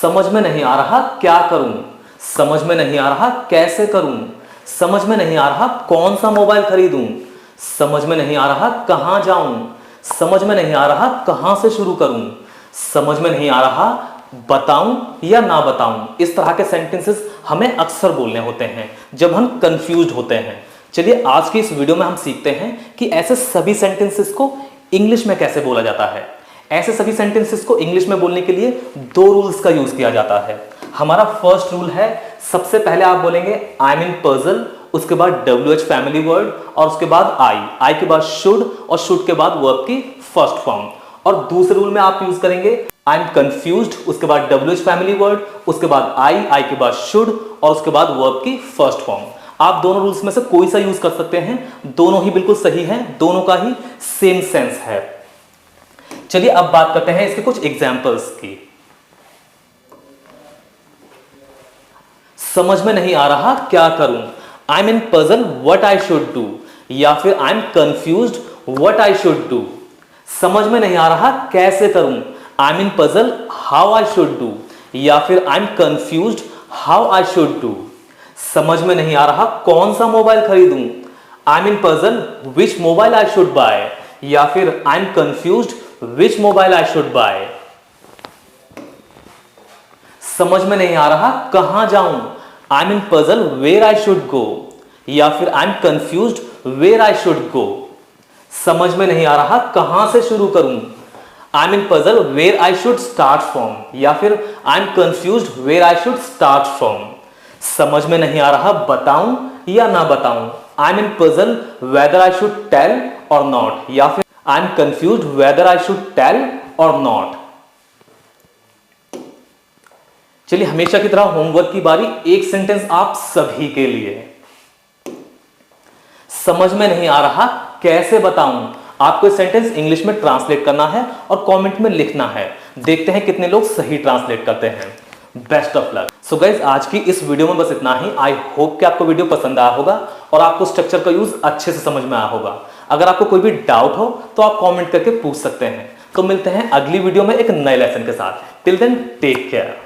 समझ में नहीं आ रहा क्या करूं, समझ में नहीं आ रहा कैसे करूं, समझ में नहीं आ रहा कौन सा मोबाइल खरीदूं, समझ में नहीं आ रहा कहां जाऊं, समझ में नहीं आ रहा कहां से शुरू करूं, समझ में नहीं आ रहा बताऊं या ना बताऊं। इस तरह के सेंटेंसेस हमें अक्सर बोलने होते हैं जब हम कंफ्यूज्ड होते हैं। चलिए आज की इस वीडियो में हम सीखते हैं कि ऐसे सभी सेंटेंसेस को इंग्लिश में कैसे बोला जाता है। ऐसे सभी सेंटेंसेस को इंग्लिश में बोलने के लिए दो रूल्स का यूज किया जाता है। हमारा फर्स्ट रूल है, सबसे पहले आप बोलेंगे आई एम इन पजल, उसके बाद WH फैमिली वर्ड और उसके बाद आई के बाद शुड और शुड के बाद वर्ब की फर्स्ट फॉर्म। और दूसरे रूल में आप यूज करेंगे आई एम कंफ्यूज्ड, उसके बाद WH फैमिली वर्ड, उसके बाद आई के बाद शुड और उसके बाद वर्ब की फर्स्ट फॉर्म। आप दोनों रूल्स में से कोई सा यूज कर सकते हैं, दोनों ही बिल्कुल सही हैं, दोनों का ही सेम सेंस है। चलिए अब बात करते हैं इसके कुछ एग्जाम्पल्स की। समझ में नहीं आ रहा क्या करूं, I am in puzzle what I should do, या फिर I am confused what I should do. समझ में नहीं आ रहा कैसे करूं, I am in puzzle how I should do, या फिर I am confused how I should do. समझ में नहीं आ रहा कौन सा मोबाइल खरीदूं, आई am in puzzle which mobile I should bye, या फिर I am confused which mobile I should buy. समझ में नहीं आ रहा कहां जाऊं, I am in puzzle where I should go, या फिर I am confused where I should go. समझ में नहीं आ रहा कहां से शुरू करूं, I am in puzzle where I should start from, या फिर I am confused where I should start from. समझ में नहीं आ रहा बताऊं या ना बताऊं, I am in puzzle whether I should tell or not, या फिर I am confused whether I should tell or not. चलिए हमेशा की तरह होमवर्क की बारी, एक सेंटेंस आप सभी के लिए। समझ में नहीं आ रहा कैसे बताऊं, आपको इस सेंटेंस इंग्लिश में ट्रांसलेट करना है और कमेंट में लिखना है। देखते हैं कितने लोग सही ट्रांसलेट करते हैं। Best of luck. So guys आज की इस वीडियो में बस इतना ही। आई होप कि आपको वीडियो पसंद आया होगा और आपको स्ट्रक्चर का यूज अच्छे से समझ में आया होगा। अगर आपको कोई भी डाउट हो तो आप कमेंट करके पूछ सकते हैं। तो मिलते हैं अगली वीडियो में एक नए लेसन के साथ। Till then take care.